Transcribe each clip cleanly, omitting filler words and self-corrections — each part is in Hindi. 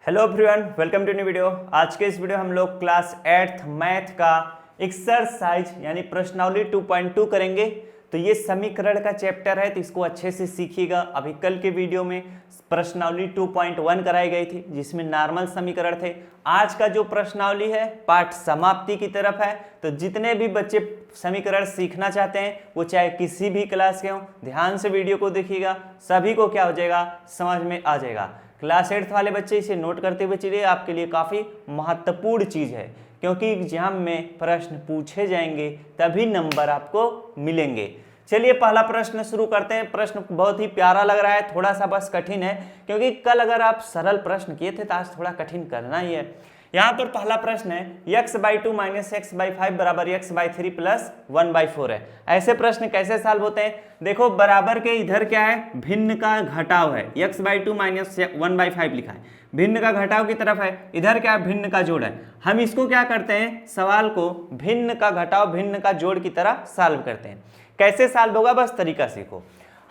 Hello everyone, welcome to new video. आज के इस वीडियो हम लोग क्लास 8th मैथ का एक्सरसाइज यानी प्रश्नावली 2.2 करेंगे। तो ये समीकरण का चैप्टर है, तो इसको अच्छे से सीखिएगा। अभी कल के वीडियो में प्रश्नावली 2.1 कराई गई थी जिसमें नॉर्मल समीकरण थे। आज का जो प्रश्नावली है पाठ समाप्ति की तरफ है। तो जितने भी बच्चे समीकरण सीखना चाहते हैं वो चाहे किसी भी क्लास के हों, ध्यान से वीडियो को देखिएगा, सभी को क्या हो जाएगा, समझ में आ जाएगा। क्लास 8th वाले बच्चे इसे नोट करते हुए चलिए, आपके लिए काफ़ी महत्वपूर्ण चीज़ है, क्योंकि एग्जाम में प्रश्न पूछे जाएंगे तभी नंबर आपको मिलेंगे। चलिए पहला प्रश्न शुरू करते हैं। प्रश्न बहुत ही प्यारा लग रहा है, थोड़ा सा बस कठिन है, क्योंकि कल अगर आप सरल प्रश्न किए थे तो आज थोड़ा कठिन करना ही है। यहाँ पर पहला प्रश्न है x/2 - x/5 बराबर x/3 प्लस 1/4 है। ऐसे प्रश्न कैसे सॉल्व होते हैं? देखो, बराबर के इधर क्या है, भिन्न का घटाव है। x/2 - 1/5 लिखा है, भिन्न का घटाव की तरफ है। इधर क्या है, भिन्न का जोड़ है। हम इसको क्या करते हैं, सवाल को भिन्न का घटाव भिन्न का जोड़ की तरह सॉल्व करते हैं। कैसे सॉल्व होगा, बस तरीका सीखो।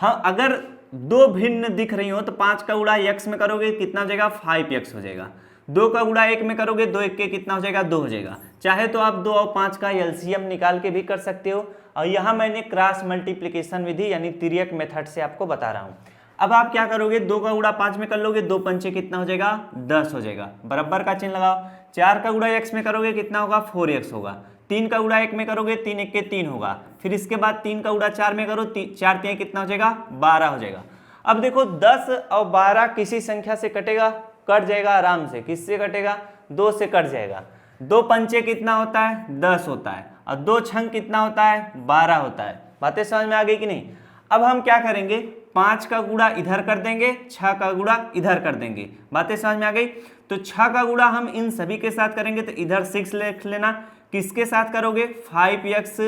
हाँ, अगर दो भिन्न दिख रही हो तो 5 का गुणा x में करोगे कितना हो जाएगा, 5x हो जाएगा। 2 का गुणा 1 में करोगे 2 1 के कितना हो जाएगा, 2 हो जाएगा। चाहे तो आप 2 और 5 का एलसीएम निकाल के भी कर सकते हो, और यहाँ मैंने क्रॉस मल्टीप्लिकेशन विधि यानी तिर्यक मेथड से आपको बता रहा हूँ। अब आप क्या करोगे, 2 का गुणा 5 में कर लोगे, 2 पंचे कितना हो जाएगा, 10 हो जाएगा। बराबर का चिन्ह लगाओ। 4 का गुणा x में करोगे कितना होगा, 4x होगा। 3 का गुणा 1 में करोगे 3 1 के 3 होगा। फिर इसके बाद 3 का गुणा 4 में करो, 4 3 कितना हो जाएगा, 12 हो जाएगा। अब देखो 10 और 12 किसी संख्या से कटेगा, कट जाएगा आराम से। किससे कटेगा, 2 से कट जाएगा। 2 पंचे कितना होता है, 10 होता है, और 2 छंग कितना होता है, 12 होता है। बातें समझ में आ गई कि नहीं? अब हम क्या करेंगे, 5 का गुणा इधर कर देंगे, 6 का गुणा इधर कर देंगे। बातें समझ में आ गई? तो 6 का गुणा हम इन सभी के साथ करेंगे, तो इधर 6 लिख लेना। किसके साथ करोगे, 5x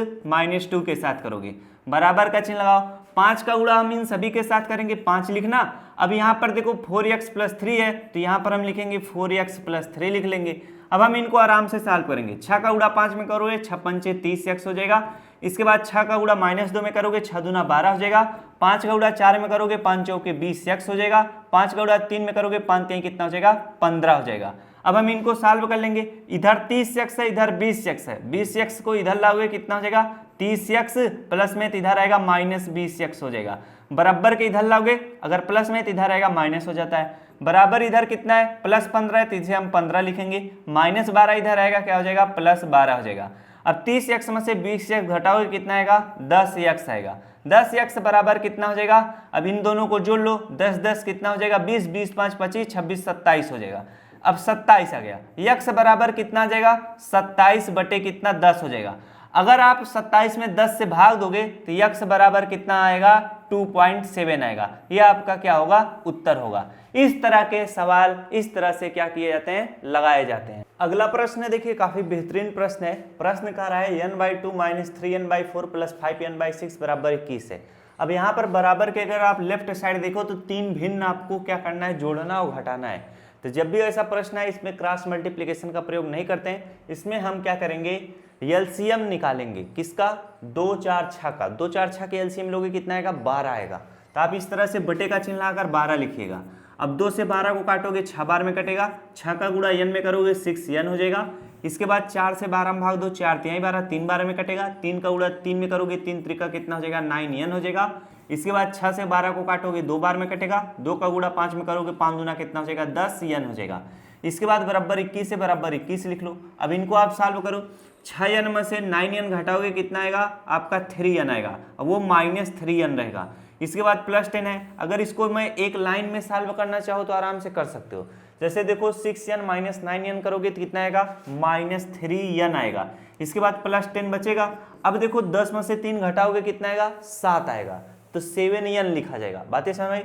- 2 के साथ करोगे। बराबर का चिन्ह लगाओ। 5 का गुणा हम इन सभी के साथ करेंगे, 5 लिखना। अब यहाँ पर देखो 4x + 3 है, तो यहाँ पर हम लिखेंगे 4x + 3 लिख लेंगे। अब हम इनको आराम से सॉल्व करेंगे। 6 का गुणा 5 में करोगे 6 पंचे 30x हो जाएगा। इसके बाद 6 का गुणा -2 में करोगे 6 दूना 12 हो जाएगा। 5 का गुणा 4 में करोगे 5 चौके 20x हो जाएगा। 5 का गुणा 3 में करोगे 5 3 कितना हो जाएगा, 15 हो जाएगा। अब हम इनको सॉल्व कर लेंगे। इधर 30x है, इधर 20x है। 20x को इधर लाओगे कितना हो जाएगा, 30x, प्लस में तो इधर आएगा -20x हो जाएगा। बराबर के इधर लाओगे, अगर प्लस में तो इधर आएगा माइनस हो जाता है। बराबर इधर कितना है, +15 है, तो इसे हम 15 लिखेंगे। -12 इधर आएगा, क्या हो जाएगा, +12 हो जाएगा। अब 30x में से 20x घटाओगे कितना आएगा, 10x आएगा। 10x बराबर कितना हो जाएगा, अब इन दोनों को जोड़ लो। 10 10 कितना हो जाएगा, 20 20 5 25 26 27 हो जाएगा। अब 27 आ गया। x बराबर कितना आ जाएगा, 27 बटे कितना, 10 हो जाएगा। अगर आप 27 में 10 से भाग दोगे तो x बराबर कितना आएगा, 2.7 आएगा। ये आपका क्या होगा, उत्तर होगा। इस तरह के सवाल इस तरह से क्या किए जाते हैं, लगाए जाते हैं। अगला प्रश्न देखिए, काफी बेहतरीन प्रश्न है। प्रश्न कह रहा है n/2 - 3n/4 + 5n/6 बराबर 21 है। अब यहाँ पर बराबर के अगर आप लेफ्ट साइड देखो तो 3 भिन्न आपको क्या करना है, जोड़ना और घटाना है। तो जब भी ऐसा प्रश्न है, इसमें क्रॉस मल्टीप्लिकेशन का प्रयोग नहीं करते हैं। इसमें हम क्या करेंगे, एलसीएम निकालेंगे। किसका, 2 4 6 का। 2 4 6 के एलसीएम लोगे कितना आएगा, 12 आएगा। तो आप इस तरह से बटे का चिन्ह लगाकर 12 लिखिएगा। अब 2 से 12 को काटोगे, 6 बार में कटेगा। 6 का गुणा n में करोगे 6n हो जाएगा। इसके बाद 4 से 12 में भाग दो, 4 3 12, 3 बार में कटेगा। 3 का गुणा 3 में करोगे, 3 त्रिका कितना हो जाएगा, 9n हो जाएगा। इसके बाद 6 से 12 को काटोगे, 2 बार में कटेगा। 2 का गुणा 5 में करोगे, 5 दूना कितना हो जाएगा, 10n हो जाएगा। इसके बाद बराबर 21 से बराबर 21 लिख लो। अब इनको आप सॉल्व करो। 6n में से 9n घटाओगे कितना आएगा, आपका 3n आएगा। अब वो -3n रहेगा। इसके बाद +10 है। अगर इसको मैं एक लाइन में सॉल्व करना चाहो तो आराम से कर सकते हो। जैसे देखो 6n - 9n करोगे तो कितना आएगा, -3n आएगा। इसके बाद +10 बचेगा। अब देखो 10 में से 3 घटाओगे कितना आएगा, 7 आएगा। तो 7n लिखा जाएगा। बातें समझ,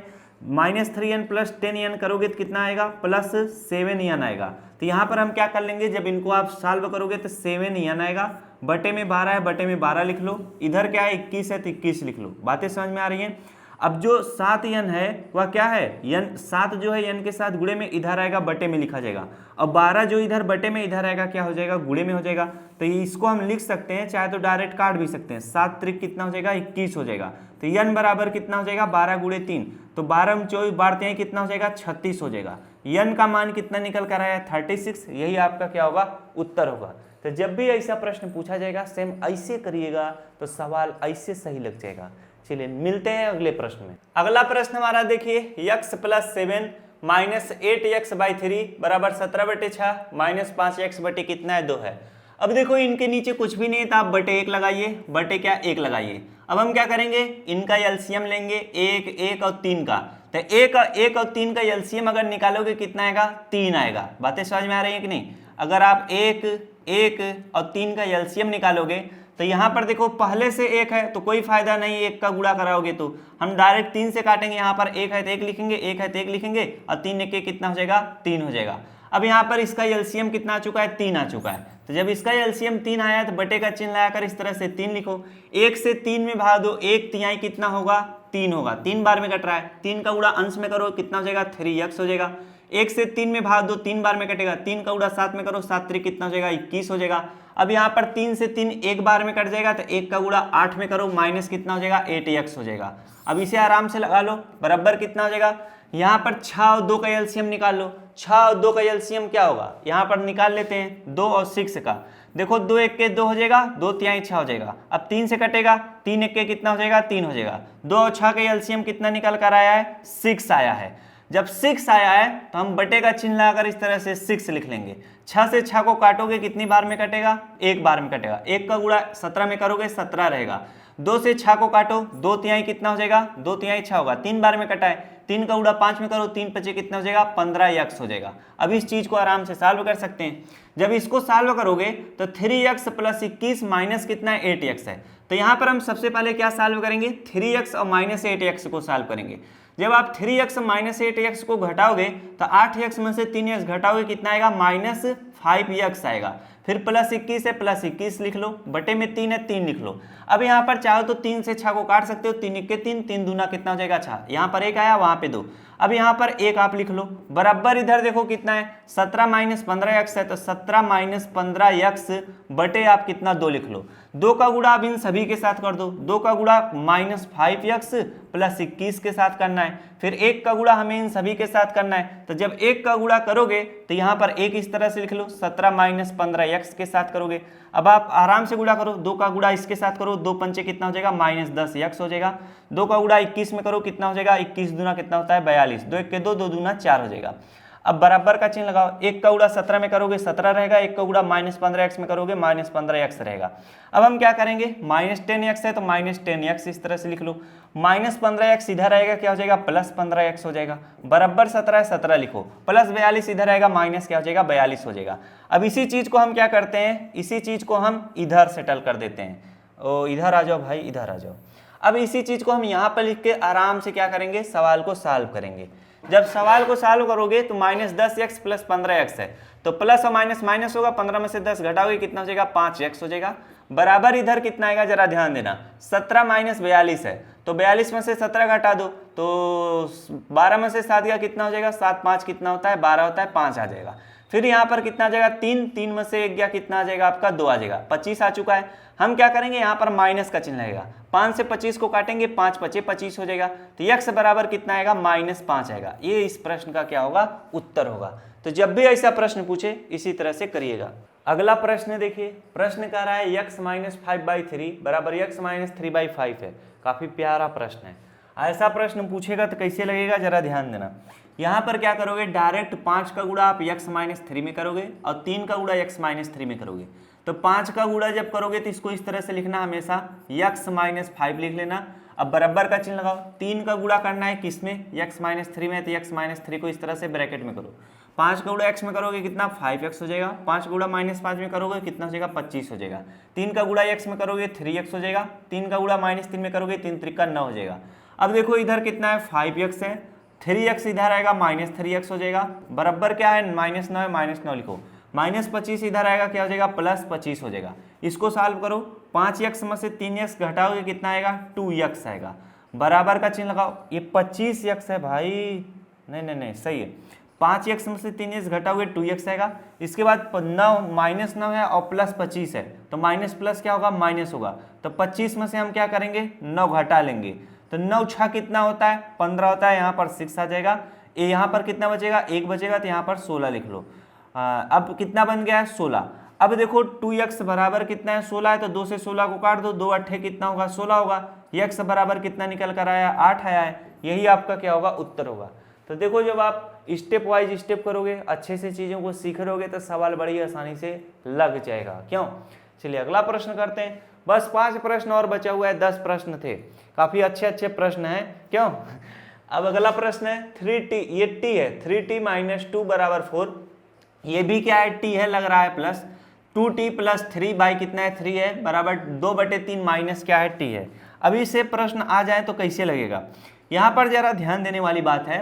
-3n + 10n करोगे तो कितना आएगा, +7n आएगा। तो यहाँ पर हम क्या कर लेंगे, जब इनको आप सॉल्व करोगे तो 7n आएगा। बटे में 12 है, बटे में 12 लिख लो। इधर क्या है, 21 है, तो 21 लिख लो। बातें समझ में आ रही हैं? अब जो 7n है वह क्या है, n 7 जो है n के साथ गुणे में इधर आएगा, बटे में लिखा जाएगा। अब 12 जो इधर बटे में इधर आएगा, क्या हो जाएगा, गुणे में हो जाएगा। तो इसको हम लिख सकते हैं, चाहे तो डायरेक्ट काट भी सकते हैं। 7 त्रिक कितना हो जाएगा, 21 हो जाएगा। तो n बराबर कितना हो जाएगा, 12 × 3। तो 12 में 24 बारते हैं कितना हो जाएगा, 36 हो जाएगा। n का मान कितना निकल कर आया है 36, यही आपका क्या होगा उत्तर होगा। तो जब भी ऐसा प्रश्न पूछा जाएगा सेम ऐसे करिएगा तो सवाल ऐसे सही लग जाएगा। चलिए मिलते हैं अगले प्रश्न में। अगला प्रश्न हमारा देखिए x + 7 माइनस 8x/3 बराबर 17/6 माइनस 5x बटे कितना है 2 है। अब देखो इनके नीचे कुछ भी नहीं है तो आप बटे 1 लगाइए, बटे क्या 1 लगाइए। अब हम क्या करेंगे, इनका एलसीएम लेंगे 1, 1 और 3 का। तो 1 और 3 का एलसीएम अगर निकालोगे कितना आएगा 3 आएगा। बातें समझ में आ रही है कि नहीं। अगर आप 1, 1 और 3 का एलसीएम निकालोगे तो यहाँ पर देखो पहले से 1 है तो कोई फायदा नहीं 1 का गुणा कराओगे तो हम डायरेक्ट 3 से काटेंगे। यहाँ पर 1 है तो 1 लिखेंगे, 1 है तो 1 लिखेंगे और 3 1 कितना हो जाएगा 3 हो जाएगा। अब यहाँ पर इसका एलसीएम कितना आ चुका है 3 आ चुका है। तो जब इसका एलसीएम 3 आया तो बटे का चिन्ह लगाकर इस तरह से 3 लिखो। 1 से 3 में भाग दो, 1/3 कितना होगा 3 होगा। 3 बार में कट रहा है, 3 का गुणा अंश में करो कितना हो जाएगा 3x हो जाएगा। 1 से 3 में भाग दो, 3 बार में कटेगा, 3 का गुणा 7 में करो, 7 3 कितना हो जाएगा 21 हो जाएगा। अब यहाँ पर 3 से 3 एक बार में कट जाएगा तो 1 का गुणा 8 में करो, माइनस कितना हो जाएगा 8x हो जाएगा। अब इसे आराम से लगा लो, बराबर कितना हो जाएगा। यहाँ पर 6 और 2 का एलसीएम निकाल लो। 6 और 2 का एलसीएम क्या होगा, यहाँ पर निकाल लेते हैं 2 और 6 का। देखो 2 1 के 2 हो जाएगा, 2 3 6 हो जाएगा। अब 3 से कटेगा, 3 1 के कितना हो जाएगा 3 हो जाएगा। 2 और 6 का एलसीएम कितना निकल कर आया है 6 आया है। जब 6 आया है तो हम बटे का चिन्ह लगाकर इस तरह से 6 लिख लेंगे। 6 से 6 को काटोगे कितनी बार में कटेगा, एक बार में कटेगा। 1 का गुणा 17 में करोगे 17 रहेगा। 2 से 6 को काटो, 2 3 कितना हो जाएगा 2 3 6 होगा। 3 बार में कटा है, 3 का गुणा 5 में करो, 3 5 कितना हो जाएगा 15x हो जाएगा। अब इस चीज को आराम से सॉल्व कर सकते हैं। जब इसको सॉल्व करोगे तो 3x + 21 माइनस कितना है 8x है। तो यहाँ पर हम सबसे पहले क्या सॉल्व करेंगे 3x और माइनस 8x को सॉल्व करेंगे। जब आप 3x माइनस 8x को घटाओगे तो 8x में से 3x घटाओगे कितना आएगा माइनस 5x आएगा। फिर प्लस 21 है, प्लस 21 लिख लो, बटे में 3 है 3 लिख लो। अब यहाँ पर चाहो तो 3 से 6 को काट सकते हो, 3 1 के 3, 3 दूना कितना हो जाएगा 6। यहाँ पर 1 आया, वहाँ पे 2। अब यहाँ पर 1 आप लिख लो, बराबर इधर देखो कितना है 17 माइनस 15x है तो 17 माइनस 15x बटे आप कितना 2 लिख लो। 2 का गुणा अब इन सभी के साथ कर दो, 2 का गुणा माइनस 5x प्लस 21 के साथ करना है। फिर 1 का गुणा हमें इन सभी के साथ करना है। तो जब 1 का गुणा करोगे तो यहाँ पर 1 इस तरह से लिख लो, 17 माइनस 15x के साथ करोगे। अब आप आराम से गुणा करो, 2 का गुणा इसके साथ करो, 2 पंचे कितना हो जाएगा माइनस 10x हो जाएगा। 2 का गुणा 21 में करो कितना हो जाएगा 21 दूना कितना होता है 42, 2 1 के 2, 2 दूना 4 हो जाएगा। अब बराबर का चिन्ह लगाओ, 1 का गुणा 17 में करोगे 17 रहेगा, 1 का गुणा माइनस 15x में करोगे माइनस 15x रहेगा। अब हम क्या करेंगे माइनस 10x है तो माइनस 10x इस तरह से लिख लो, माइनस 15x इधर आएगा क्या हो जाएगा प्लस 15x हो जाएगा। बराबर 17 है 17 लिखो, प्लस 42 इधर आएगा माइनस क्या हो जाएगा 42 हो जाएगा। अब इसी चीज को हम क्या करते हैं, इसी चीज को हम इधर सेटल कर देते हैं। ओ इधर आ जाओ भाई, इधर आ जाओ। अब इसी चीज को हम यहाँ पर लिख के आराम से क्या करेंगे सवाल को सॉल्व करेंगे। जब सवाल को सॉल्व करोगे तो माइनस 10x प्लस 15x है तो प्लस और माइनस माइनस होगा, 15 में से 10 घटाओगे कितना हो जाएगा 5x हो जाएगा। बराबर इधर कितना आएगा जरा ध्यान देना, 17 माइनस 42 है तो 42 में से 17 घटा दो तो 12 में से 7 का कितना हो जाएगा 7 5 कितना होता है 12 होता है 5 आ जाएगा। फिर यहाँ पर कितना आ जाएगा 3, 3 में से 1 गया कितना आ जाएगा आपका 2 आ जाएगा, 25 आ चुका है। हम क्या करेंगे यहाँ पर माइनस का चिन्ह लगेगा, 5 से 25 को काटेंगे 5 5 25 हो जाएगा। तो x बराबर कितना आएगा माइनस 5 आएगा। ये इस प्रश्न का क्या होगा उत्तर होगा। तो जब भी ऐसा प्रश्न पूछे इसी तरह से करिएगा। अगला प्रश्न देखिए, प्रश्न कह रहा है x माइनस 5/3 बराबर x माइनस 3/5 है। काफी प्यारा प्रश्न है। ऐसा प्रश्न पूछेगा तो कैसे लगेगा जरा ध्यान देना। यहाँ पर क्या करोगे डायरेक्ट 5 का गुणा आप x माइनस 3 में करोगे और 3 का गुणा x माइनस 3 में करोगे। तो 5 का गुणा जब करोगे तो इसको इस तरह से लिखना, हमेशा x माइनस 5 लिख लेना। अब बराबर का चिन्ह लगाओ, 3 का गुणा करना है किसमें x माइनस 3 में, तो x माइनस 3 को इस तरह से ब्रैकेट में करो। 5 का गुणा x में करोगे कितना 5x हो जाएगा, 5 का गुणा माइनस 5 में करोगे कितना हो जाएगा 25 हो जाएगा। 3 का गुणा x में करोगे 3x हो जाएगा, 3 का गुणा माइनस 3 में करोगे 3 3 का 9 हो जाएगा। अब देखो इधर कितना है 5x है, 3x इधर आएगा माइनस 3x हो जाएगा। बराबर क्या है माइनस 9 है, माइनस 9 लिखो, माइनस 25 इधर आएगा क्या हो जाएगा प्लस 25 हो जाएगा। इसको सॉल्व करो, 5x में से 3x घटाओगे कितना आएगा 2x आएगा। बराबर का चिन्ह लगाओ, ये 25x है भाई, नहीं नहीं नहीं सही है, 5x में से 3x घटाओगे 2x आएगा। इसके बाद 9 माइनस 9 है और प्लस 25 है तो माइनस प्लस क्या होगा माइनस होगा। तो 25 में से हम क्या करेंगे 9 घटा लेंगे तो 9 6 कितना होता है 15 होता है, यहाँ पर 6 आ जाएगा। ये यहाँ पर कितना बचेगा, 1 बचेगा, तो यहाँ पर 16 लिख लो। अब कितना बन गया है, 16। अब देखो 2x बराबर कितना है, 16 है, तो 2 से 16 को काट दो, 2 अट्ठे कितना होगा, 16 होगा। x बराबर कितना निकल कर आया, 8 आया है। यही आपका क्या होगा, उत्तर होगा। तो देखो जब आप स्टेप वाइज स्टेप करोगे, अच्छे से चीज़ों को सीख रहोगे, तो सवाल बड़ी आसानी से लग जाएगा। क्यों? चलिए अगला प्रश्न करते हैं। बस 5 प्रश्न और बचा हुआ है, 10 प्रश्न थे, काफ़ी अच्छे अच्छे प्रश्न हैं। क्यों? अब अगला प्रश्न है 3t, ये t है, 3t - 2 = 4। ये भी क्या है, t है, लग रहा है प्लस। 2t + 3 बाई कितना है, 3 है, बराबर 2/3 माइनस क्या है, t है। अभी से प्रश्न आ जाए तो कैसे लगेगा, यहाँ पर जरा ध्यान देने वाली बात है।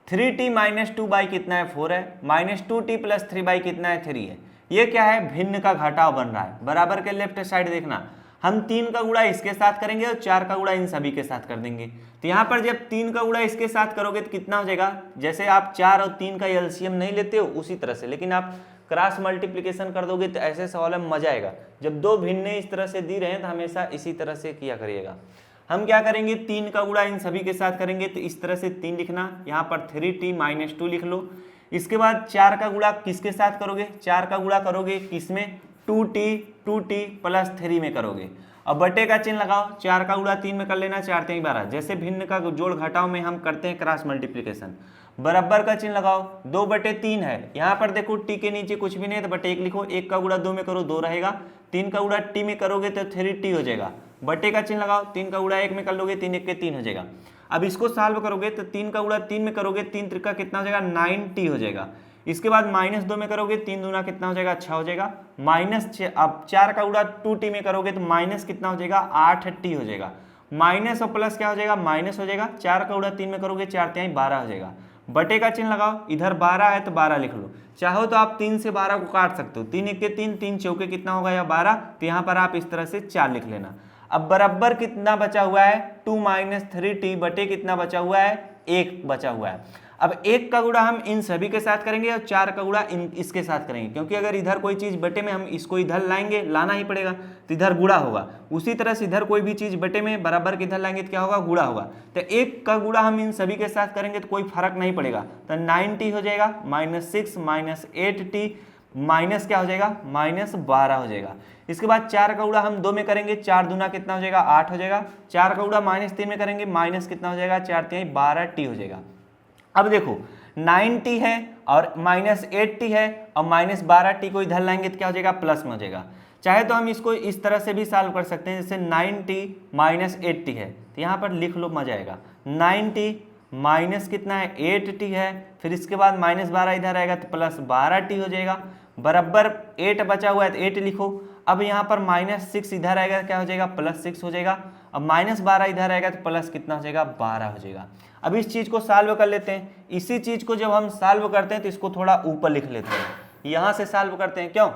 3t - 2 बाई कितना है, 4 है, -2t + 3 बाई कितना है, 3 है। ये क्या है, भिन्न का घटाव बन रहा है। बराबर के लेफ्ट साइड देखना, हम 3 का गुणा इसके साथ करेंगे और 4 का गुणा इन सभी के साथ कर देंगे। तो यहाँ पर जब 3 का गुणा इसके साथ करोगे तो कितना हो जाएगा, जैसे आप 4 और 3 का एलसीएम नहीं लेते हो उसी तरह से, लेकिन आप क्रॉस मल्टीप्लिकेशन कर दोगे तो ऐसे सवाल में मजा आएगा। जब दो भिन्न इस तरह से दी रहे हैं तो हमेशा इसी तरह से किया करिएगा। हम क्या करेंगे, 3 का गुणा इन सभी के साथ करेंगे, तो इस तरह से 3 लिखना, यहाँ पर 3t - 2 लिख लो। इसके बाद 4 का गुणा किसके साथ करोगे, 4 का गुणा करोगे किसमें, 2t + 3 में करोगे। अब बटे का चिन्ह लगाओ, 4 का गुणा 3 में कर लेना, 4 3 12, जैसे भिन्न का जोड़ घटाव में हम करते हैं क्रॉस मल्टीप्लिकेशन। बराबर का चिन्ह लगाओ, 2/3 है, यहाँ पर देखो t के नीचे कुछ भी नहीं है तो बटे 1 लिखो, 1 का गुणा 2 में करो 2 रहेगा, 3 का गुणा t में करोगे तो 3t हो जाएगा। बटे का चिन्ह लगाओ, 3 का गुणा 1 में कर लोगे, 3 1 के 3 हो जाएगा। अब इसको सॉल्व करोगे तो 3 का गुणा 3 में करोगे, 3 त्रिका कितना हो जाएगा, 9t हो जाएगा। इसके बाद -2 में करोगे, 3 दूना कितना हो जाएगा, 6 हो जाएगा। -6, अब 4 का गुणा 2t में करोगे तो माइनस कितना हो जाएगा, 8t हो जाएगा। माइनस और प्लस क्या हो जाएगा, माइनस हो जाएगा। 4 का गुणा 3 में करोगे, 4 3 12 हो जाएगा। बटे का चिन्ह लगाओ, इधर 12 है तो 12 लिख लो, चाहो तो आप 3 से 12 को काट सकते हो, 3 1 के 3, 3 चौके कितना होगा या 12, तो यहाँ पर आप इस तरह से 4 लिख लेना। अब बराबर कितना बचा हुआ है, 2 - 3t बटे कितना बचा हुआ है, 1 बचा हुआ है। अब 1 का गुणा हम इन सभी के साथ करेंगे और 4 का गुणा इसके साथ करेंगे, क्योंकि अगर इधर कोई चीज़ बटे में हम इसको इधर लाएंगे, लाना ही पड़ेगा, तो इधर गुणा होगा। उसी तरह से इधर कोई भी चीज़ बटे में बराबर के इधर लाएंगे तो क्या होगा, गुणा होगा। तो 1 का गुणा हम इन सभी के साथ करेंगे तो कोई फर्क नहीं पड़ेगा, तो 9t हो जाएगा, -6 - 8t माइनस क्या हो जाएगा, -12 हो जाएगा। इसके बाद 4 का गुणा हम 2 में करेंगे, 4 दूना कितना हो जाएगा, 8 हो जाएगा। 4 का गुणा -3 में करेंगे, माइनस कितना हो जाएगा, 4 3 12t हो जाएगा। अब देखो 9t है और -8t है और -12t को इधर लाएंगे तो क्या हो जाएगा, प्लस में हो जाएगा। चाहे तो हम इसको इस तरह से भी सॉल्व कर सकते हैं, जैसे 9t - 8t है, तो यहाँ पर लिख लो, मजा आएगा। 9t माइनस कितना है, 8t है, फिर इसके बाद -12 इधर आएगा तो +12t हो जाएगा। बराबर 8 बचा हुआ है तो 8 लिखो। अब यहाँ पर -6 इधर आएगा क्या हो जाएगा, +6 हो जाएगा। अब -12 इधर आएगा तो प्लस कितना हो जाएगा, 12 हो जाएगा। अब इस चीज़ को सॉल्व कर लेते हैं। इसी चीज़ को जब हम सॉल्व करते हैं तो इसको थोड़ा ऊपर लिख लेते हैं, यहाँ से सॉल्व करते हैं। क्यों?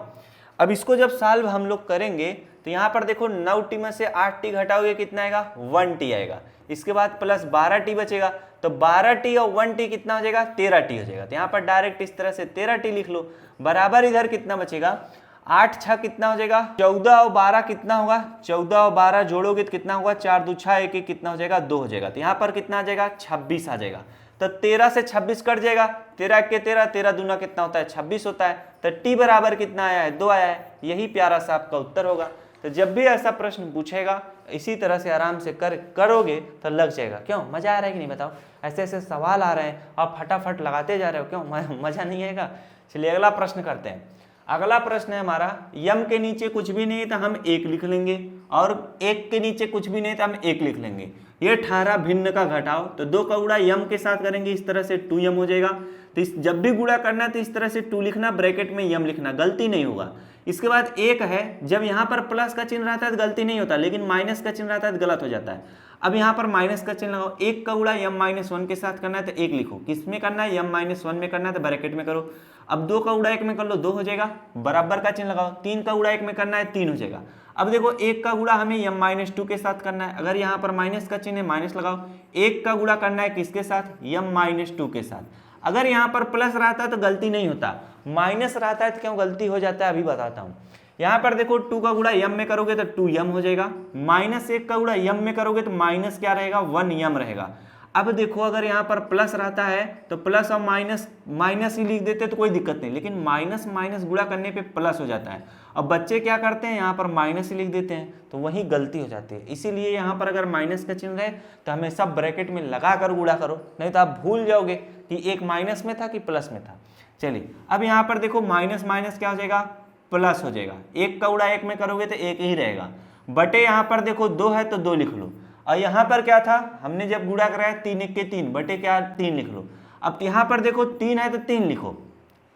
अब इसको जब सॉल्व हम लोग करेंगे तो यहाँ पर देखो 9t में से 8t घटाओगे कितना आएगा, 1t आएगा। इसके बाद +12t बचेगा, तो 12t और 1t कितना हो जाएगा, 13t हो जाएगा। तो यहाँ पर डायरेक्ट इस तरह से 13t लिख लो। बराबर इधर कितना बचेगा, 8 6 कितना हो जाएगा, 14 और 12 कितना होगा, 14 और 12 जोड़ोगे तो कितना होगा, 4 2 6 1 1 कितना हो जाएगा, 2 हो जाएगा। तो यहाँ पर कितना आ जाएगा, 26 आ जाएगा। तो 13 से 26 कट जाएगा, 13 के 13, 13 दूना कितना होता है, 26 होता है। तो t बराबर कितना आया है, 2 आया है। यही प्यारा सा आपका उत्तर होगा। तो जब भी ऐसा प्रश्न पूछेगा इसी तरह से आराम से करोगे तो लग जाएगा। क्यों? मजा आ रहा है कि नहीं बताओ? ऐसे ऐसे सवाल आ रहे हैं और फटाफट लगाते जा रहे हो, क्यों मजा नहीं आएगा? चलिए अगला प्रश्न करते हैं। अगला प्रश्न है हमारा, यम के नीचे कुछ भी नहीं तो हम 1 लिख लेंगे और 1 के नीचे कुछ भी नहीं तो हम 1 लिख लेंगे। ये 18 भिन्न का घटाओ, तो 2 का गुणा यम के साथ करेंगे, इस तरह से 2m हो जाएगा। तो जब भी गुणा करना है तो इस तरह से 2 लिखना, ब्रैकेट में यम लिखना, गलती नहीं होगा। इसके बाद 1 है, जब यहाँ पर प्लस का चिन्ह रहता है तो गलती नहीं होता, लेकिन माइनस का चिन्ह रहता है तो गलत हो जाता है। अब यहाँ पर माइनस का चिन्ह लगाओ, 1 का गुणा m-1 के साथ करना है तो 1 लिखो, किस में करना है, m-1 में करना है तो ब्रैकेट में करो। अब 2 का गुणा 1 में कर लो, 2 हो जाएगा, बराबर का चिन्ह लगाओ। 3 का गुणा 1 में करना है, 3 हो जाएगा। अब देखो 1 का गुणा हमें m-2 के साथ करना है, अगर यहाँ पर माइनस का चिन्ह है माइनस लगाओ। 1 का गुणा करना है किसके साथ, m-2 के साथ। अगर यहाँ पर प्लस रहता है तो गलती नहीं होता, माइनस रहता है तो क्यों गलती हो जाता है, अभी बताता हूँ। यहाँ पर देखो 2 का गुणा m में करोगे तो 2m हो जाएगा, -1 का गुणा m में करोगे तो माइनस क्या रहेगा, 1m रहेगा। अब देखो अगर यहाँ पर प्लस रहता है तो प्लस और माइनस माइनस ही लिख देते तो कोई दिक्कत नहीं, लेकिन माइनस माइनस गुणा करने पे प्लस हो जाता है। अब बच्चे क्या करते हैं, यहाँ पर माइनस ही लिख देते हैं, तो वही गलती हो जाती है। इसीलिए यहाँ पर अगर माइनस का चिन्ह है तो हमेशा ब्रैकेट में लगा कर गुणा करो, नहीं तो आप भूल जाओगे कि एक माइनस में था कि प्लस में था। चलिए अब यहाँ पर देखो माइनस माइनस क्या हो जाएगा, प्लस हो जाएगा। एक का गुणा एक में करोगे तो एक ही रहेगा, बटे यहाँ पर देखो 2 है तो 2 लिख लो। और यहाँ पर क्या था, हमने जब गुणा कराया 3 1 के 3 बटे क्या 3 लिख लो। अब यहाँ पर देखो 3 है तो 3 लिखो,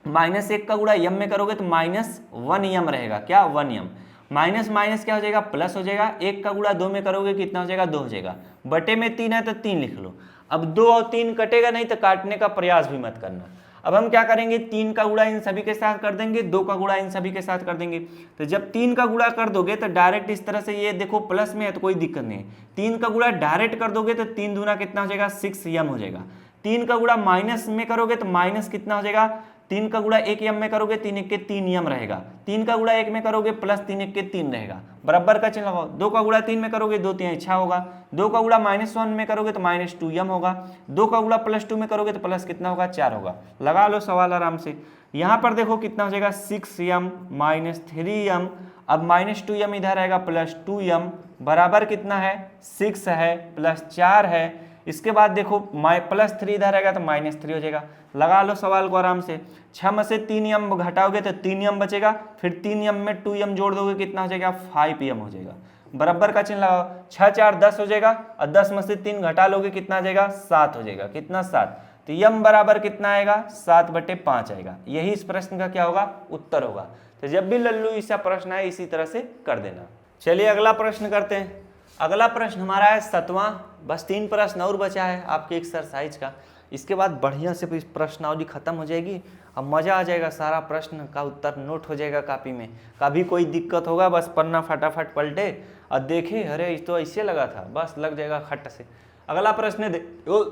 माइनस 1 का गुणा यम में करोगे तो माइनस 1 यम रहेगा, क्या 1 यम। माइनस माइनस क्या हो जाएगा, प्लस हो जाएगा। 1 का गुणा 2 में करोगे कितना हो जाएगा, 2 हो जाएगा। बटे में 3 है तो 3 लिख लो। अब 2 और 3 कटेगा नहीं तो काटने का प्रयास भी मत करना। अब हम क्या करेंगे, 3 का गुणा इन सभी के साथ कर देंगे, 2 का गुणा इन सभी के साथ कर देंगे। तो जब 3 का गुणा कर दोगे तो डायरेक्ट इस तरह से, ये देखो प्लस में है तो कोई दिक्कत नहीं है। 3 का गुणा डायरेक्ट कर दोगे तो 3 दूना कितना हो जाएगा, 6 यम हो जाएगा। 3 का गुणा माइनस में करोगे तो माइनस कितना हो जाएगा, 3 का गुणा 1 यम में करोगे 3 1 के 3 यम रहेगा। 3 का गुणा 1 में करोगे प्लस 3 1 के 3 रहेगा, बराबर का चिन्ह लगाओ। 2 का गुणा 3 में करोगे 2 3 6 होगा। 2 का गुणा -1 में करोगे तो -2 यम होगा। 2 का गुणा +2 में करोगे तो प्लस कितना होगा, 4 होगा। लगा लो सवाल आराम से। यहाँ पर देखो कितना हो जाएगा, 6 यम -3 यम। अब -2 यम इधर आएगा, +2 यम बराबर कितना है, 6 है +4 है। इसके बाद देखो +3 इधर आएगा तो -3 हो जाएगा। लगा लो सवाल को आराम से। 6 में से 3 यम घटाओगे तो 3 यम बचेगा, फिर 3 यम में 2 यम जोड़ दोगे कितना हो जाएगा, 5 यम हो जाएगा। बराबर का चिन्ह लगाओ। 6 4 10 हो जाएगा और 10 में से 3 घटा लोगे कितना आ जाएगा, 7 हो जाएगा। कितना, 7। तो यम बराबर कितना आएगा, 7/5 आएगा। यही इस प्रश्न का क्या होगा, उत्तर होगा। तो जब भी लल्लू ऐसा प्रश्न आए इसी तरह से कर देना। चलिए अगला प्रश्न करते हैं। अगला प्रश्न हमारा है 7वां। बस 3 प्रश्न और बचा है आपके एक्सरसाइज का। इसके बाद बढ़िया से प्रश्नावली खत्म हो जाएगी। अब मज़ा आ जाएगा, सारा प्रश्न का उत्तर नोट हो जाएगा कापी में। कभी कोई दिक्कत होगा बस पन्ना फटाफट पलटे और देखे, अरे तो ऐसे लगा था, बस लग जाएगा खट से। अगला प्रश्न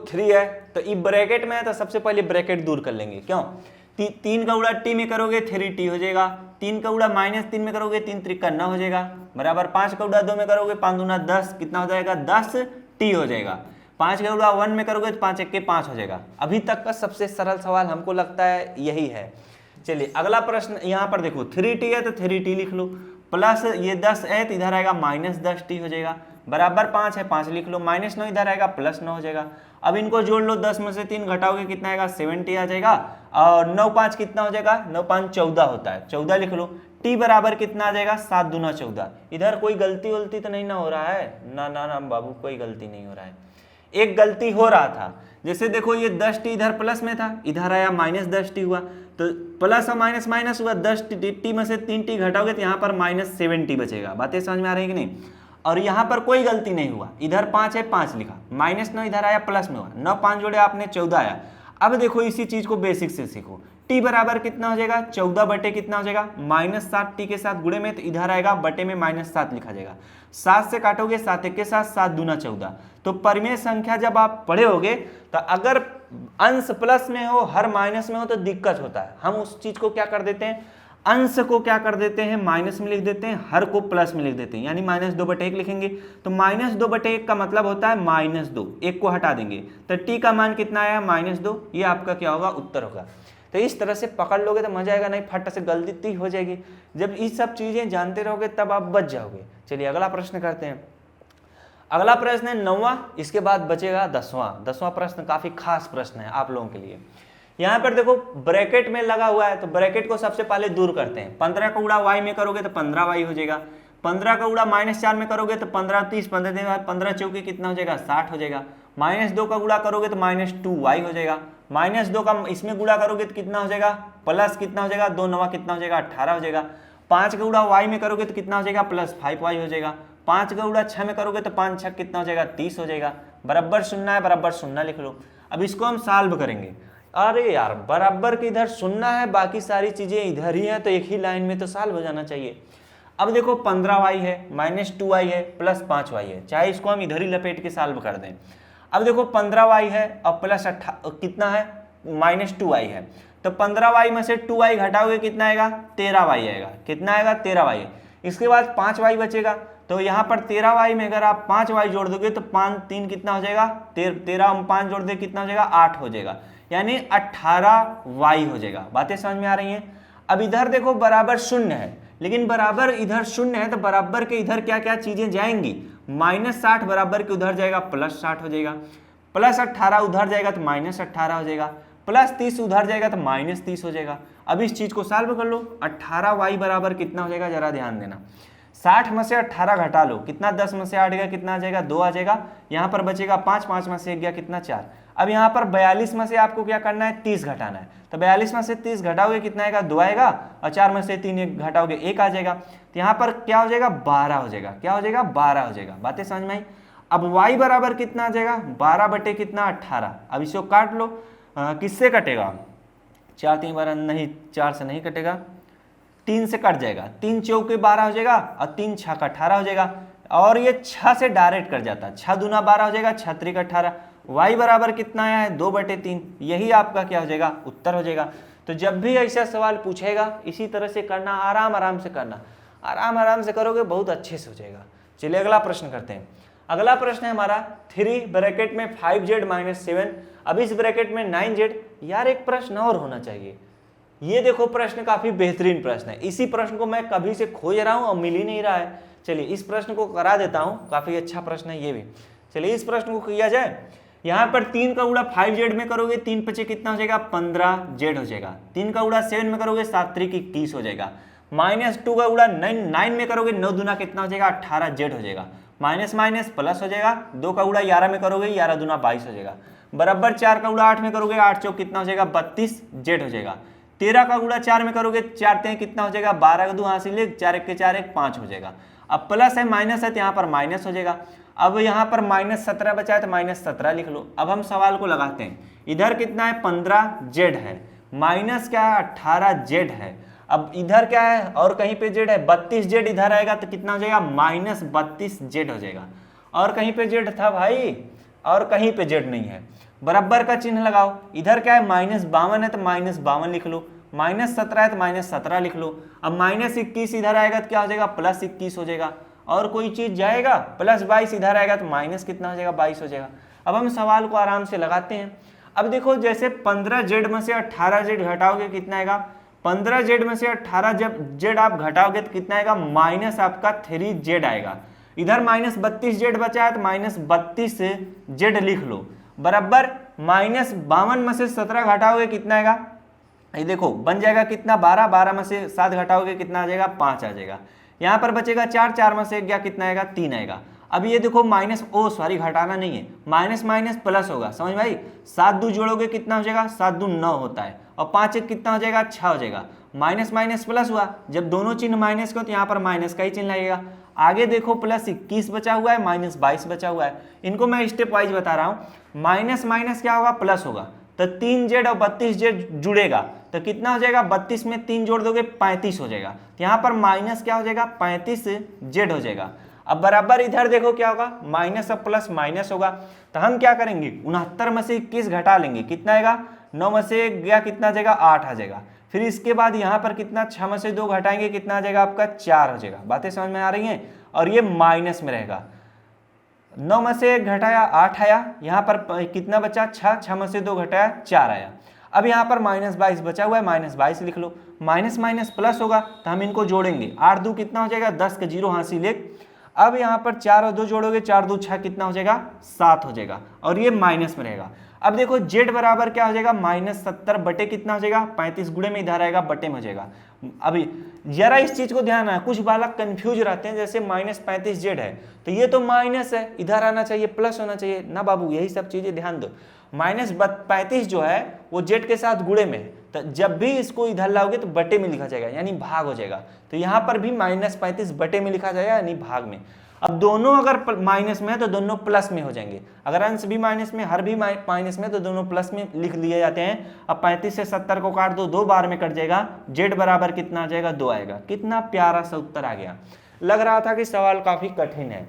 3 है, तो ई ब्रैकेट में है तो सबसे पहले ब्रैकेट दूर कर लेंगे। क्यों, 3 का गुणा टी में करोगे 3t हो जाएगा। 3 का गुणा -3 में करोगे 3 त्रिक 9 हो जाएगा, बराबर 5 का गुणा 2 में करोगे 5 दूना 10, कितना हो जाएगा, 10t हो जाएगा। 5 का गुणा 1 में करोगे तो 5 1 के 5 हो जाएगा। अभी तक का सबसे सरल सवाल हमको लगता है यही है। चलिए अगला प्रश्न, यहाँ पर देखो 3t है तो 3t लिख लो, प्लस ये 10 है तो इधर आएगा -10t हो जाएगा, बराबर 5 है 5 लिख लो, -9 इधर आएगा +9 हो जाएगा। अब इनको जोड़ लो, 10 में से 3 घटाओगे कितना आएगा, 70 आ जाएगा। और 9 5 कितना हो जाएगा, 9 5 14 होता है, 14 लिख लो। t बराबर कितना आ जाएगा, 7 दूना 14। इधर कोई गलती वलती तो नहीं ना हो रहा है, ना ना ना बाबू, कोई गलती नहीं हो रहा है। एक गलती हो रहा था, जैसे देखो ये 10t इधर प्लस में था, इधर आया -10t हुआ, तो प्लस और माइनस माइनस हुआ। 10t में से 3t घटाओगे तो यहाँ पर -7t बचेगा। बातें समझ में आ रही है कि नहीं। और यहाँ पर कोई गलती नहीं हुआ, इधर 5 है 5 लिखा, -9 इधर आया प्लस में हुआ, 9 5 जोड़े आपने 14 आया। अब देखो इसी चीज को बेसिक से सीखो। t बराबर कितना हो जाएगा, 14 बटे कितना हो जाएगा, -7t के साथ गुणे में, तो इधर आएगा बटे में -7 लिखा जाएगा। 7 से काटोगे 7 1 के साथ, 7 दूना 14। तो परिमेय संख्या जब आप पढ़े होगे तो अगर अंश प्लस में हो हर माइनस में हो तो दिक्कत होता है। हम उस चीज को क्या कर देते हैं, अंश को क्या कर देते हैं, माइनस में लिख देते हैं, हर को प्लस में लिख देते हैं, यानी -2/1 लिखेंगे। तो -2/1 का मतलब होता है -2, 1 को हटा देंगे तो t का मान कितना आया, -2। ये आपका क्या होगा, उत्तर होगा। तो इस तरह से पकड़ लोगे तो मजा आएगा, नहीं फट से गलती हो जाएगी। जब ये सब चीजें जानते रहोगे तब आप बच जाओगे। चलिए अगला प्रश्न करते हैं। अगला प्रश्न है 9वां, इसके बाद बचेगा 10वां प्रश्न काफी खास प्रश्न है आप लोगों के लिए। यहाँ पर देखो ब्रैकेट में लगा हुआ है, तो ब्रैकेट को सबसे पहले दूर करते हैं। 15 का गुणा y में करोगे तो 15y हो जाएगा। 15 का गुणा -4 में करोगे तो 15 30, 15 दिन बाद 15 चौके कितना हो जाएगा, 60 हो जाएगा। -2 का गुणा करोगे तो -2y हो जाएगा। -2 का इसमें गुणा करोगे तो कितना हो जाएगा, प्लस कितना हो जाएगा, 2 9 कितना हो जाएगा, 18 हो जाएगा। 5 का गुणा y में करोगे तो कितना हो जाएगा, +5y हो जाएगा। 5 का गुणा 6 में करोगे तो 5 6 कितना हो जाएगा, 30 हो जाएगा। बराबर 0 है, बराबर 0 लिख लो। अब इसको हम सॉल्व करेंगे। अरे यार बराबर के इधर 0 है, बाकी सारी चीजें इधर ही है, तो एक ही लाइन में तो सॉल्व हो जाना चाहिए। अब देखो 15y है, -2y है, +5y है, चाहे इसको हम इधर ही लपेट के सॉल्व कर दें। अब देखो 15y है और प्लस कितना है, -2y है, तो 15y में से 2y घटाओगे कितना आएगा, 13y आएगा। कितना आएगा, 13y। इसके बाद 5y बचेगा, तो यहाँ पर 13y में अगर आप 5y जोड़ दोगे तो 5 3 कितना हो जाएगा, 13 में 5 जोड़ दे कितना हो जाएगा, 8 हो जाएगा, यानी 18y हो जाएगा। बातें समझ में आ रही हैं। अब इधर देखो बराबर शून्य है, लेकिन बराबर इधर शून्य है तो बराबर के इधर क्या क्या चीजें जाएंगी, -60 बराबर के उधर जाएगा +60 हो जाएगा, +18 उधर जाएगा तो -18 हो जाएगा, +30 उधर जाएगा तो -30 हो जाएगा। अब इस चीज को सॉल्व कर लो। 18y बराबर कितना हो जाएगा, जरा ध्यान देना। 60 में से 18 घटा लो, कितना, 10 में से 8 गया कितना आ जाएगा, 2 आ जाएगा। यहाँ पर बचेगा 5, 5 में से 1 गया कितना, 4। अब यहाँ पर 42 में से आपको क्या करना है, 30 घटाना है। तो 42 में से 30 घटाओगे कितना आएगा, 2 आएगा, और 4 में से 3 घटाओगे 1 आ जाएगा। तो यहाँ पर क्या हो जाएगा, 12 हो जाएगा। क्या हो जाएगा, 12 हो जाएगा। बातें समझ में आई। अब y बराबर कितना आ जाएगा, 12 बटे कितना, 18। अब इसको काट लो, किससे कटेगा, 4 3 12 नहीं, 4 से नहीं कटेगा, 3 से कट जाएगा, 3 चौके 12 हो जाएगा, और 3 6 का 18 हो जाएगा। और ये 6 से डायरेक्ट कट जाता है, 6 दूना 12 हो जाएगा, 6 3 18। y बराबर कितना आया है, 2 बटे 3। यही आपका क्या हो जाएगा, उत्तर हो जाएगा। तो जब भी ऐसा सवाल पूछेगा इसी तरह से करना, आराम आराम से करना, आराम आराम से करोगे बहुत अच्छे से हो जाएगा। चलिए अगला प्रश्न करते हैं। अगला प्रश्न है हमारा 3 ब्रैकेट में 5z - 7, अब इस ब्रैकेट में 9z। यार एक प्रश्न और होना चाहिए। ये देखो प्रश्न काफी बेहतरीन प्रश्न है, इसी प्रश्न को मैं कभी से खोज रहा हूं और मिल ही नहीं रहा है। चलिए इस प्रश्न को करा देता हूं, काफी अच्छा प्रश्न है ये भी। चलिए इस प्रश्न को किया जाए। यहाँ पर 3 का गुणा 5z में करोगे, 3 पचे कितना हो जाएगा, 15z हो जाएगा। 3 का गुणा 7 में करोगे, 7 3 21 हो जाएगा। -2 का गुणा 9 में करोगे, 9 दूना कितना हो जाएगा, 18z हो जाएगा। माइनस माइनस प्लस हो जाएगा। 2 का गुणा 11 में करोगे, 11 दूना 22 हो जाएगा। बराबर 4 का गुणा 8 में करोगे, 8 चौक कितना हो जाएगा, 32z हो जाएगा। 13 का गुणा 4 में करोगे, 4 3 कितना हो जाएगा, 12 का 2 हासिल 1, 4 1 के 4 1 5 हो जाएगा। अब प्लस है माइनस है तो यहाँ पर माइनस हो जाएगा। अब यहाँ पर -17 बचा है तो -17 लिख लो। अब हम सवाल को लगाते हैं। इधर कितना है, 15z है, माइनस क्या है, 18z है। अब इधर क्या है, और कहीं पे z है, 32z इधर आएगा तो कितना हो जाएगा, -32z हो जाएगा। और कहीं पे z था भाई, और कहीं पे z नहीं है, बराबर का चिन्ह लगाओ। इधर क्या है, -52 है तो -52 लिख लो, -17 है तो -17 लिख लो। अब -21 इधर आएगा तो क्या हो जाएगा, +21 हो जाएगा। और कोई चीज जाएगा, +22 इधर आएगा तो माइनस कितना हो जाएगा, 22 हो जाएगा। अब हम सवाल को आराम से लगाते हैं। अब देखो जैसे 15z में से 18z घटाओगे कितना आएगा, 15z में से 18 जब z आप घटाओगे तो कितना आएगा, माइनस आपका 3z आएगा। इधर -32z बचा है तो -32z लिख लो, बराबर -52 में से 17 घटाओगे कितना आएगा, ये देखो बन जाएगा कितना, 12, 12 में से 7 घटाओगे कितना आ जाएगा, 5 आ जाएगा। यहाँ पर बचेगा 4, 4 में से 1 गया कितना आएगा, 3 आएगा। अब ये देखो घटाना नहीं है, माइनस माइनस प्लस होगा, समझ भाई। 7 2 जोड़ोगे कितना हो जाएगा, 7 2 9 होता है, और 5 1 कितना हो जाएगा, 6 हो जाएगा। माइनस माइनस प्लस हुआ, जब दोनों चिन्ह माइनस को तो यहाँ पर माइनस का ही चिन्ह लगेगा। आगे देखो +21 बचा हुआ है, -22 बचा हुआ है। इनको मैं स्टेप वाइज बता रहा हूँ। माइनस माइनस क्या होगा, प्लस होगा, तो 3z और 32z जुड़ेगा तो कितना हो जाएगा, 32 में 3 जोड़ दोगे 35 हो जाएगा। तो यहाँ पर माइनस क्या हो जाएगा, 35z हो जाएगा। अब बराबर इधर देखो क्या होगा, माइनस और प्लस माइनस होगा। तो हम क्या करेंगे, 69 में से 21 घटा लेंगे, कितना आएगा, 9 में से 1 गया कितना आ जाएगा, 8 आ जाएगा। फिर इसके बाद यहाँ पर कितना, 6 में से 2 घटाएंगे कितना आ जाएगा आपका, 4 हो जाएगा। बातें समझ में आ रही हैं। और ये माइनस में रहेगा, 9 में से 1 घटाया 8 आया, यहाँ पर कितना बचा, 6 में से 2 घटाया 4 आया। अब यहाँ पर -22 बचा हुआ है, -22 लिख लो। माइनस माइनस प्लस होगा तो हम इनको जोड़ेंगे, 8 2 कितना हो जाएगा, 10 के 0 हासिल 1। अब यहाँ पर 4 और 2 जोड़ोगे, 4 2 6 कितना हो जाएगा, 7 हो जाएगा, और ये माइनस में रहेगा। अब देखो z बराबर क्या हो जाएगा, -70 बटे कितना हो जाएगा, 35 गुणे में इधर आएगा, बटे में हो जाएगा। अभी जरा इस चीज को ध्यान है, कुछ बालक कंफ्यूज रहते हैं, जैसे -35z है तो ये तो माइनस है, इधर आना चाहिए प्लस होना चाहिए ना बाबू, यही सब चीजें ध्यान दो। -35 जो है वो z के साथ गुणे में है, तो जब भी इसको इधर लाओगे तो बटे में लिखा जाएगा, यानी भाग हो जाएगा। तो यहाँ पर भी -35 बटे में लिखा जाएगा, यानी भाग में। अब दोनों अगर माइनस में है तो दोनों प्लस में हो जाएंगे, अगर अंश भी माइनस में, हर भी माइनस में, तो दोनों प्लस में लिख लिए जाते हैं। अब 35 से 70 को काट दो, 2 बार में कट जाएगा, z बराबर कितना आ जाएगा, 2 आएगा। कितना प्यारा सा उत्तर आ गया। लग रहा था कि सवाल काफी कठिन है।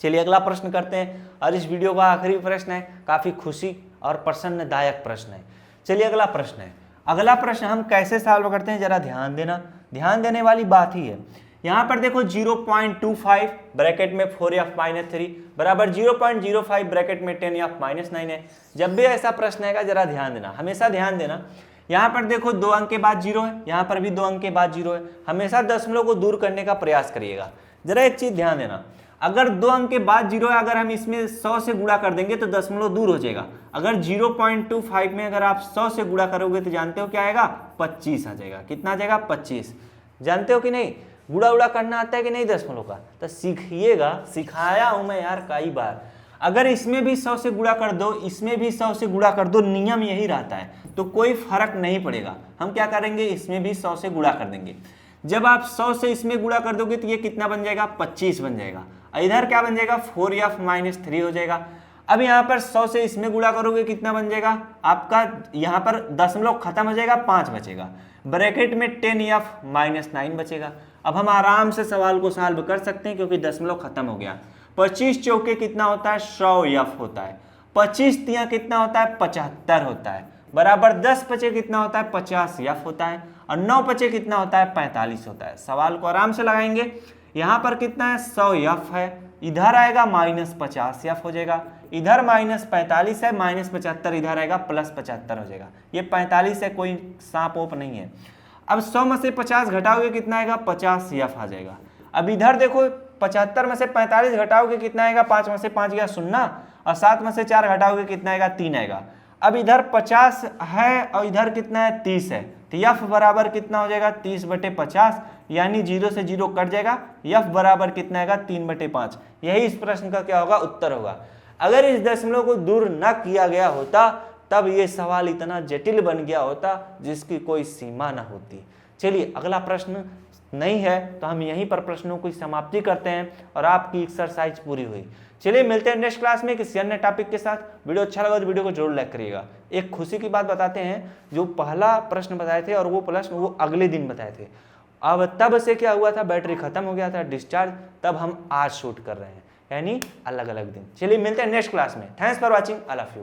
चलिए अगला प्रश्न करते हैं, और इस वीडियो का आखिरी प्रश्न है, काफी खुशी और प्रसन्नदायक प्रश्न है। चलिए अगला प्रश्न है। अगला प्रश्न हम कैसे सॉल्व करते हैं, जरा ध्यान देना, ध्यान देने वाली बात ही है। यहाँ पर देखो 0.25 ब्रैकेट में 4f-3 बराबर 0.05 ब्रैकेट में 10f-9 है। जब भी ऐसा प्रश्न आएगा जरा ध्यान देना, हमेशा ध्यान देना। यहाँ पर देखो 2 अंक के बाद 0 है, यहाँ पर भी 2 अंक के बाद 0 है। हमेशा दशमलव को दूर करने का प्रयास करिएगा। जरा एक चीज ध्यान देना, अगर 2 अंक के बाद 0 है, अगर हम इसमें 100 से गुणा कर देंगे तो दशमलव दूर हो जाएगा। अगर 0.25 में अगर आप 100 से गुणा करोगे तो जानते हो क्या आएगा, 25 आ जाएगा। कितना आ जाएगा, 25। जानते हो कि नहीं, गुणा उड़ा करना आता है कि नहीं दशमलव का, तो सीखिएगा, सिखाया हूं मैं यार कई बार। अगर इसमें भी 100 से गुणा कर दो, इसमें भी 100 से गुणा कर दो, नियम यही रहता है, तो कोई फर्क नहीं पड़ेगा। हम क्या करेंगे, इसमें भी 100 से गुणा कर देंगे। जब आप 100 से इसमें गुणा कर दोगे तो ये कितना बन जाएगा, 25 बन जाएगा। इधर क्या बन जाएगा, 4f-3 हो जाएगा। अब यहाँ पर 100 से इसमें गुणा करोगे कितना बन जाएगा आपका, यहाँ पर दशमलव खत्म हो जाएगा, 5 बचेगा, ब्रैकेट में 10f-9 बचेगा। अब हम आराम से सवाल को सॉल्व कर सकते हैं क्योंकि दशमलव खत्म हो गया। 25 चौके कितना होता है, 100f होता है। 25 तिया कितना होता है, 75 होता है, बराबर 10 पचे कितना होता है, 50f होता है, और 9 पचे कितना होता है, 45 होता है। सवाल को आराम से लगाएंगे। यहाँ पर कितना है, 100f है, इधर आएगा -50f हो जाएगा, इधर -45 है, -75 इधर आएगा, +75 हो जाएगा। ये 45 है, कोई सांप ओप नहीं है। अब 100 में से 50 घटाओगे कितना आएगा, 50f आ जाएगा। अब इधर देखो 75 में से 45 घटाओगे कितना आएगा, 5 में से 5 गया 0, और 7 में से 4 घटाओगे कितना आएगा, 3 आएगा। अब इधर 50 है और इधर कितना है, 30 है, तो f बराबर कितना हो जाएगा, 30/50, यानी 0 से 0 कट जाएगा। f बराबर कितना आएगा, 3/5। यही इस प्रश्न का क्या होगा, उत्तर होगा। अगर इस दशमलव को दूर न किया गया होता तब ये सवाल इतना जटिल बन गया होता जिसकी कोई सीमा न होती। चलिए अगला प्रश्न नहीं है तो हम यहीं पर प्रश्नों की समाप्ति करते हैं और आपकी एक्सरसाइज पूरी हुई। चलिए मिलते हैं नेक्स्ट क्लास में किसी अन्य टॉपिक के साथ। वीडियो अच्छा लगा तो वीडियो को जरूर लाइक करिएगा। एक खुशी की बात बताते हैं, जो पहला प्रश्न बताए थे और वो प्रश्न वो अगले दिन बताए थे। अब तब से क्या हुआ था, बैटरी खत्म हो गया था, डिस्चार्ज, तब हम आज शूट कर रहे हैं, यानी अलग अलग दिन। चलिए मिलते हैं नेक्स्ट क्लास में। Thanks for watching, I love you.